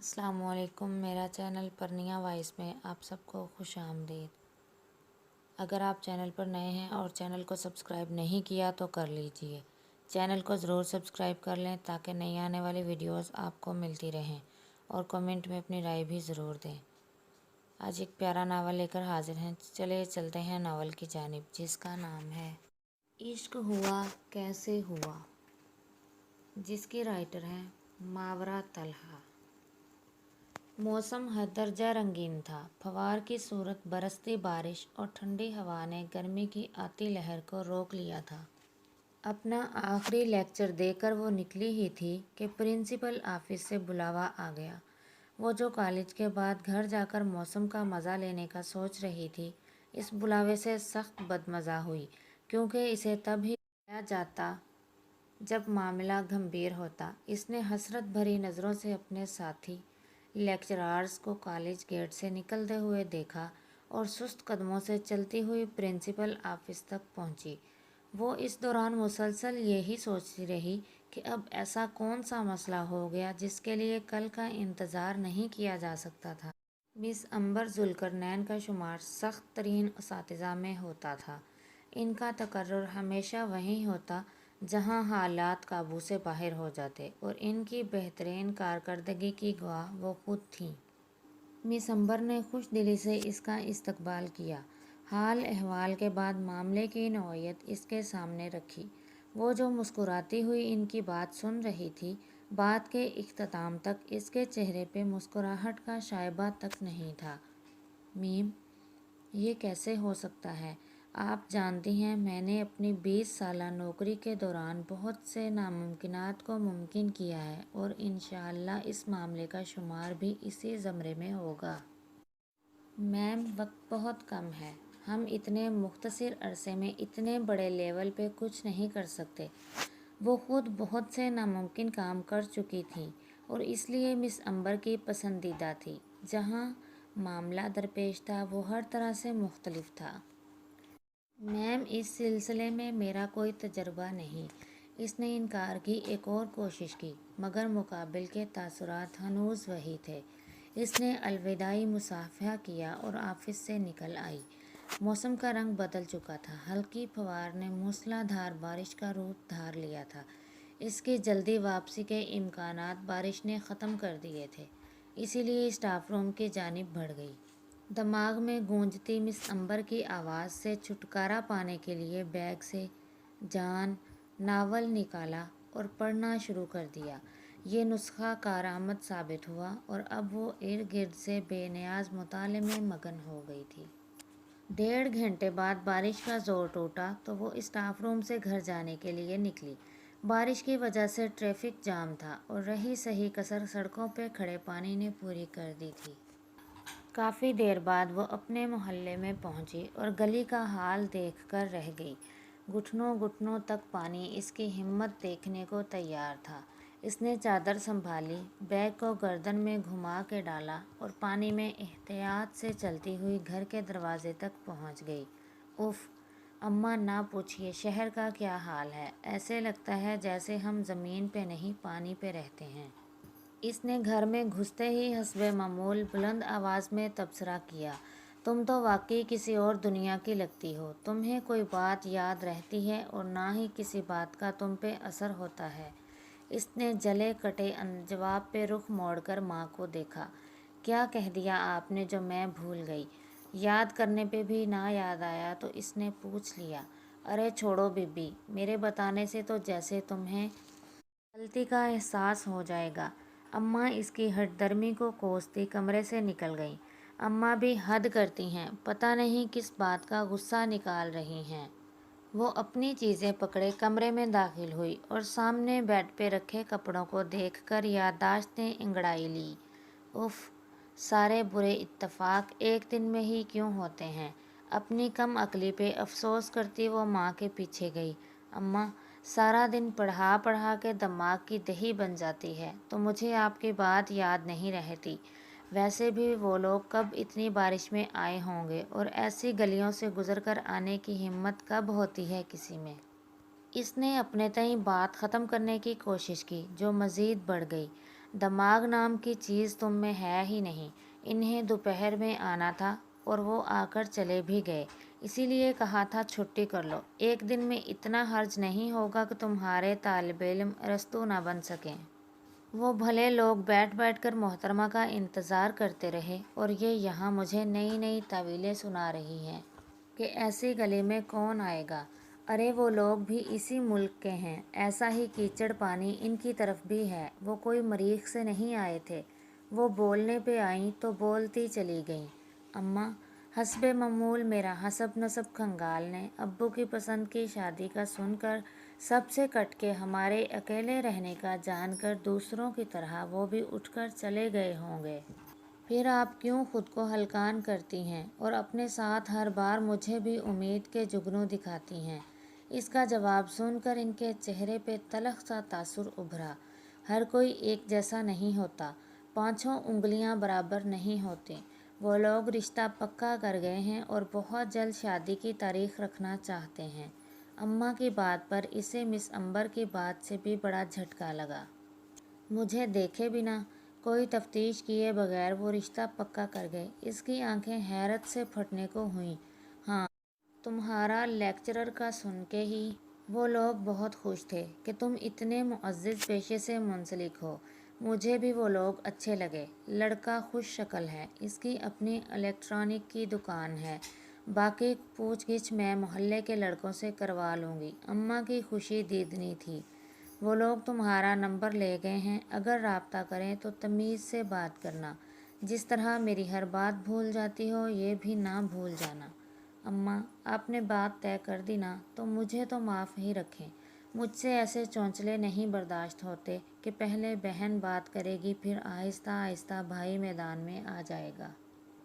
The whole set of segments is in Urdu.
السلام علیکم، میرا چینل پرنیا وائس میں آپ سب کو خوش آمدید۔ اگر آپ چینل پر نئے ہیں اور چینل کو سبسکرائب نہیں کیا تو کر لیجئے۔ چینل کو ضرور سبسکرائب کر لیں تاکہ نئی آنے والی ویڈیوز آپ کو ملتی رہیں، اور کمنٹ میں اپنی رائے بھی ضرور دیں۔ آج ایک پیارا ناول لے کر حاضر ہیں، چلے چلتے ہیں ناول کی جانب، جس کا نام ہے عشق ہوا کیسے ہوا، جس کی رائٹر ہیں ماورا طلحہ۔ موسم حد درجہ رنگین تھا۔ پھوار کی صورت برستی بارش اور ٹھنڈی ہوا نے گرمی کی آتی لہر کو روک لیا تھا۔ اپنا آخری لیکچر دے کر وہ نکلی ہی تھی کہ پرنسپل آفس سے بلاوا آ گیا۔ وہ جو کالج کے بعد گھر جا کر موسم کا مزہ لینے کا سوچ رہی تھی، اس بلاوے سے سخت بدمزہ ہوئی، کیونکہ اسے تب ہی بلایا جاتا جب معاملہ گھمبیر ہوتا۔ اس نے حسرت بھری نظروں سے اپنے ساتھی لیکچرارز کو کالج گیٹ سے نکلتے ہوئے دیکھا اور سست قدموں سے چلتی ہوئی پرنسپل آفس تک پہنچی۔ وہ اس دوران مسلسل یہی سوچتی رہی کہ اب ایسا کون سا مسئلہ ہو گیا جس کے لیے کل کا انتظار نہیں کیا جا سکتا تھا۔ مس امبر ذوالقرنین کا شمار سخت ترین اساتذہ میں ہوتا تھا۔ ان کا تقرر ہمیشہ وہیں ہوتا جہاں حالات قابو سے باہر ہو جاتے، اور ان کی بہترین کارکردگی کی گواہ وہ خود تھیں۔ مس امبر نے خوش دلی سے اس کا استقبال کیا، حال احوال کے بعد معاملے کی نوعیت اس کے سامنے رکھی۔ وہ جو مسکراتی ہوئی ان کی بات سن رہی تھی، بات کے اختتام تک اس کے چہرے پہ مسکراہٹ کا شائبہ تک نہیں تھا۔ میم، یہ کیسے ہو سکتا ہے؟ آپ جانتی ہیں میں نے اپنی 20 سالہ نوکری کے دوران بہت سے ناممکنات کو ممکن کیا ہے، اور انشاءاللہ اس معاملے کا شمار بھی اسی زمرے میں ہوگا۔ میم، وقت بہت کم ہے، ہم اتنے مختصر عرصے میں اتنے بڑے لیول پہ کچھ نہیں کر سکتے۔ وہ خود بہت سے ناممکن کام کر چکی تھیں، اور اس لیے مس امبر کی پسندیدہ تھی۔ جہاں معاملہ درپیش تھا وہ ہر طرح سے مختلف تھا۔ میم، اس سلسلے میں میرا کوئی تجربہ نہیں۔ اس نے انکار کی ایک اور کوشش کی، مگر مقابل کے تاثرات ہنوز وہی تھے۔ اس نے الوداعی مصافحہ کیا اور آفس سے نکل آئی۔ موسم کا رنگ بدل چکا تھا، ہلکی پھوار نے موسلا دھار بارش کا روپ دھار لیا تھا۔ اس کی جلدی واپسی کے امکانات بارش نے ختم کر دیے تھے، اسی لیے اسٹاف روم کی جانب بڑھ گئی۔ دماغ میں گونجتی مس امبر کی آواز سے چھٹکارا پانے کے لیے بیگ سے جان ناول نکالا اور پڑھنا شروع کر دیا۔ یہ نسخہ کارآمد ثابت ہوا، اور اب وہ ارد گرد سے بے نیاز مطالعے میں مگن ہو گئی تھی۔ 1.5 گھنٹے بعد بارش کا زور ٹوٹا تو وہ اسٹاف روم سے گھر جانے کے لیے نکلی۔ بارش کی وجہ سے ٹریفک جام تھا، اور رہی سہی کسر سڑکوں پہ کھڑے پانی نے پوری کر دی تھی۔ کافی دیر بعد وہ اپنے محلے میں پہنچی اور گلی کا حال دیکھ کر رہ گئی۔ گھٹنوں گھٹنوں تک پانی اس کی ہمت دیکھنے کو تیار تھا۔ اس نے چادر سنبھالی، بیگ کو گردن میں گھما کے ڈالا اور پانی میں احتیاط سے چلتی ہوئی گھر کے دروازے تک پہنچ گئی۔ اف، اماں نہ پوچھئے شہر کا کیا حال ہے، ایسے لگتا ہے جیسے ہم زمین پہ نہیں پانی پہ رہتے ہیں۔ اس نے گھر میں گھستے ہی حسب معمول بلند آواز میں تبصرہ کیا، تم تو واقعی کسی اور دنیا کی لگتی ہو، تمہیں کوئی بات یاد رہتی ہے اور نہ ہی کسی بات کا تم پہ اثر ہوتا ہے۔ اس نے جلے کٹے جواب پہ رخ موڑ کر ماں کو دیکھا۔ کیا کہہ دیا آپ نے جو میں بھول گئی؟ یاد کرنے پہ بھی نہ یاد آیا تو اس نے پوچھ لیا۔ ارے چھوڑو بی بی، میرے بتانے سے تو جیسے تمہیں غلطی کا احساس ہو جائے گا۔ اماں اس کی ہٹ درمی کو کوستی کمرے سے نکل گئیں۔ اماں بھی حد کرتی ہیں، پتہ نہیں کس بات کا غصہ نکال رہی ہیں۔ وہ اپنی چیزیں پکڑے کمرے میں داخل ہوئی اور سامنے بیڈ پہ رکھے کپڑوں کو دیکھ کر یادداشتیں انگڑائی لیں۔ اف، سارے برے اتفاق ایک دن میں ہی کیوں ہوتے ہیں؟ اپنی کم عقلی پہ افسوس کرتی وہ ماں کے پیچھے گئی۔ اماں، سارا دن پڑھا پڑھا کے دماغ کی دہی بن جاتی ہے، تو مجھے آپ کی بات یاد نہیں رہتی۔ ویسے بھی وہ لوگ کب اتنی بارش میں آئے ہوں گے، اور ایسی گلیوں سے گزر کر آنے کی ہمت کب ہوتی ہے کسی میں؟ اس نے اپنے تئیں بات ختم کرنے کی کوشش کی، جو مزید بڑھ گئی۔ دماغ نام کی چیز تم میں ہے ہی نہیں۔ انہیں دوپہر میں آنا تھا اور وہ آ کر چلے بھی گئے، اسی لیے کہا تھا چھٹی کر لو۔ ایک دن میں اتنا حرج نہیں ہوگا کہ تمہارے طالب علم ارسطو نہ بن سکیں۔ وہ بھلے لوگ بیٹھ بیٹھ کر محترمہ کا انتظار کرتے رہے، اور یہ یہاں مجھے نئی نئی تعویلیں سنا رہی ہیں کہ ایسی گلی میں کون آئے گا۔ ارے وہ لوگ بھی اسی ملک کے ہیں، ایسا ہی کیچڑ پانی ان کی طرف بھی ہے۔ وہ کوئی مریخ سے نہیں آئے تھے۔ وہ بولنے پہ آئیں تو بولتی چلی گئیں۔ اماں، حسب معمول میرا حسب نسب کھنگال نے ابو کی پسند کی شادی کا سن کر سب سے کٹ کے ہمارے اکیلے رہنے کا جان کر دوسروں کی طرح وہ بھی اٹھ کر چلے گئے ہوں گے۔ پھر آپ کیوں خود کو ہلکان کرتی ہیں اور اپنے ساتھ ہر بار مجھے بھی امید کے جگنو دکھاتی ہیں؟ اس کا جواب سن کر ان کے چہرے پہ تلخ سا تاثر ابھرا۔ ہر کوئی ایک جیسا نہیں ہوتا، پانچوں انگلیاں برابر نہیں ہوتی۔ وہ لوگ رشتہ پکا کر گئے ہیں اور بہت جلد شادی کی تاریخ رکھنا چاہتے ہیں۔ اماں کی بات پر اسے مس امبر کی بات سے بھی بڑا جھٹکا لگا۔ مجھے دیکھے بنا، کوئی تفتیش کیے بغیر وہ رشتہ پکا کر گئے۔ اس کی آنکھیں حیرت سے پھٹنے کو ہوئیں۔ ہاں، تمہارا لیکچرر کا سن کے ہی وہ لوگ بہت خوش تھے کہ تم اتنے معزز پیشے سے منسلک ہو۔ مجھے بھی وہ لوگ اچھے لگے۔ لڑکا خوش شکل ہے، اس کی اپنی الیکٹرانک کی دکان ہے، باقی پوچھ گچھ میں محلے کے لڑکوں سے کروا لوں گی۔ اماں کی خوشی دیدنی تھی۔ وہ لوگ تمہارا نمبر لے گئے ہیں، اگر رابطہ کریں تو تمیز سے بات کرنا۔ جس طرح میری ہر بات بھول جاتی ہو، یہ بھی نہ بھول جانا۔ اماں، آپ نے بات طے کر دی نا، تو مجھے تو معاف ہی رکھیں۔ مجھ سے ایسے چونچلے نہیں برداشت ہوتے کہ پہلے بہن بات کرے گی، پھر آہستہ آہستہ بھائی میدان میں آ جائے گا۔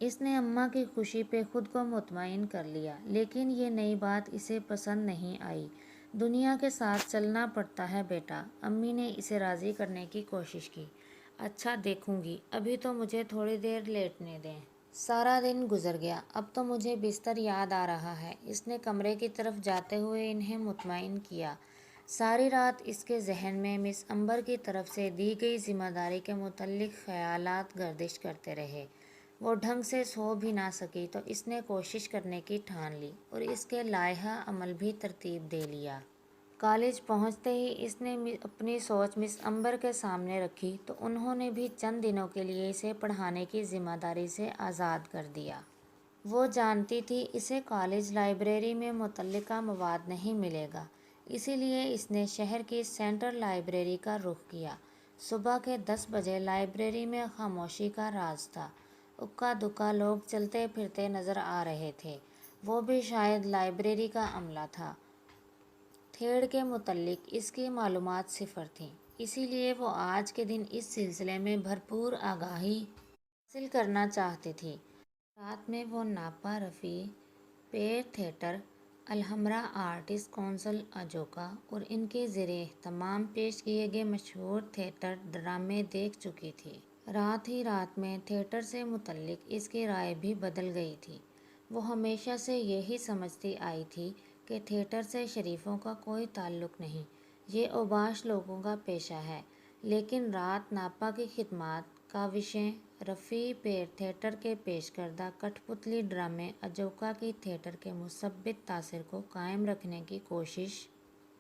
اس نے اماں کی خوشی پہ خود کو مطمئن کر لیا، لیکن یہ نئی بات اسے پسند نہیں آئی۔ دنیا کے ساتھ چلنا پڑتا ہے بیٹا۔ امی نے اسے راضی کرنے کی کوشش کی۔ اچھا دیکھوں گی، ابھی تو مجھے تھوڑی دیر لیٹنے دیں۔ سارا دن گزر گیا، اب تو مجھے بستر یاد آ رہا ہے۔ اس نے کمرے کی طرف جاتے ہوئے انہیں مطمئن کیا۔ ساری رات اس کے ذہن میں مس امبر کی طرف سے دی گئی ذمہ داری کے متعلق خیالات گردش کرتے رہے۔ وہ ڈھنگ سے سو بھی نہ سکی تو اس نے کوشش کرنے کی ٹھان لی اور اس کے لائحہ عمل بھی ترتیب دے لیا۔ کالج پہنچتے ہی اس نے اپنی سوچ مس امبر کے سامنے رکھی تو انہوں نے بھی چند دنوں کے لیے اسے پڑھانے کی ذمہ داری سے آزاد کر دیا۔ وہ جانتی تھی اسے کالج لائبریری میں متعلقہ مواد نہیں ملے گا، اسی لیے اس نے شہر کی سینٹرل لائبریری کا رخ کیا۔ صبح کے 10 بجے لائبریری میں خاموشی کا راز تھا۔ اکا دکا لوگ چلتے پھرتے نظر آ رہے تھے، وہ بھی شاید لائبریری کا عملہ تھا۔ تھیڑ کے متعلق اس کی معلومات صفر تھیں، اسی لیے وہ آج کے دن اس سلسلے میں بھرپور آگاہی حاصل کرنا چاہتی تھی۔ رات میں وہ ناپا رفیع پیر تھیٹر، الحمرا آرٹسٹ کونسل اجوکا اور ان کے زیر اہتمام پیش کیے گئے مشہور تھیٹر ڈرامے دیکھ چکی تھی۔ رات ہی رات میں تھیٹر سے متعلق اس کی رائے بھی بدل گئی تھی۔ وہ ہمیشہ سے یہی سمجھتی آئی تھی کہ تھیٹر سے شریفوں کا کوئی تعلق نہیں، یہ اوباش لوگوں کا پیشہ ہے، لیکن رات ناپا کی خدمات کاوشیں رفیع پیر تھیٹر کے پیش کردہ کٹھ پتلی ڈرامے اجوکا کی تھیٹر کے مثبت تاثر کو قائم رکھنے کی کوشش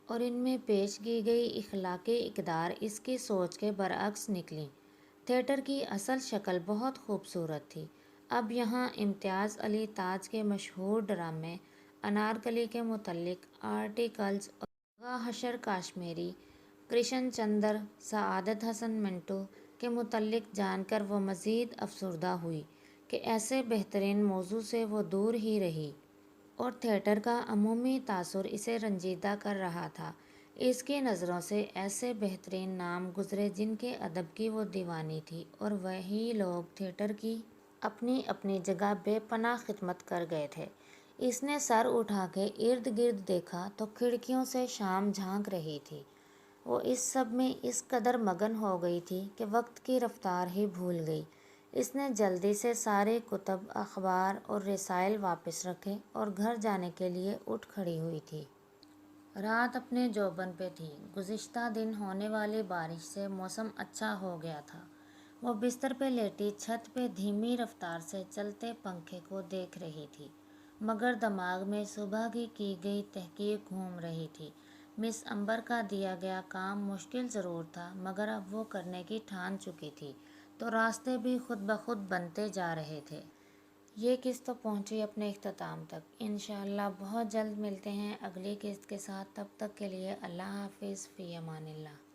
اور ان میں پیش کی گئی اخلاقی اقدار اس کی سوچ کے برعکس نکلیں۔ تھیٹر کی اصل شکل بہت خوبصورت تھی۔ اب یہاں امتیاز علی تاج کے مشہور ڈرامے انارکلی کے متعلق آرٹیکلز اور آغا حشر کاشمیری، کرشن چندر، سعادت حسن منٹو کے متعلق جان کر وہ مزید افسردہ ہوئی کہ ایسے بہترین موضوع سے وہ دور ہی رہی، اور تھیٹر کا عمومی تاثر اسے رنجیدہ کر رہا تھا۔ اس کی نظروں سے ایسے بہترین نام گزرے جن کے ادب کی وہ دیوانی تھی، اور وہی لوگ تھیٹر کی اپنی اپنی جگہ بے پناہ خدمت کر گئے تھے۔ اس نے سر اٹھا کے ارد گرد دیکھا تو کھڑکیوں سے شام جھانک رہی تھی۔ وہ اس سب میں اس قدر مگن ہو گئی تھی کہ وقت کی رفتار ہی بھول گئی۔ اس نے جلدی سے سارے کتب، اخبار اور رسائل واپس رکھے اور گھر جانے کے لیے اٹھ کھڑی ہوئی تھی۔ رات اپنے جوبن پہ تھی۔ گزشتہ دن ہونے والی بارش سے موسم اچھا ہو گیا تھا۔ وہ بستر پہ لیٹی چھت پہ دھیمی رفتار سے چلتے پنکھے کو دیکھ رہی تھی، مگر دماغ میں صبح کی گئی تحقیق گھوم رہی تھی۔ مس امبر کا دیا گیا کام مشکل ضرور تھا، مگر اب وہ کرنے کی ٹھان چکی تھی، تو راستے بھی خود بخود بنتے جا رہے تھے۔ یہ قسط تو پہنچی اپنے اختتام تک۔ انشاءاللہ بہت جلد ملتے ہیں اگلی قسط کے ساتھ۔ تب تک کے لیے اللہ حافظ، فی امان اللہ۔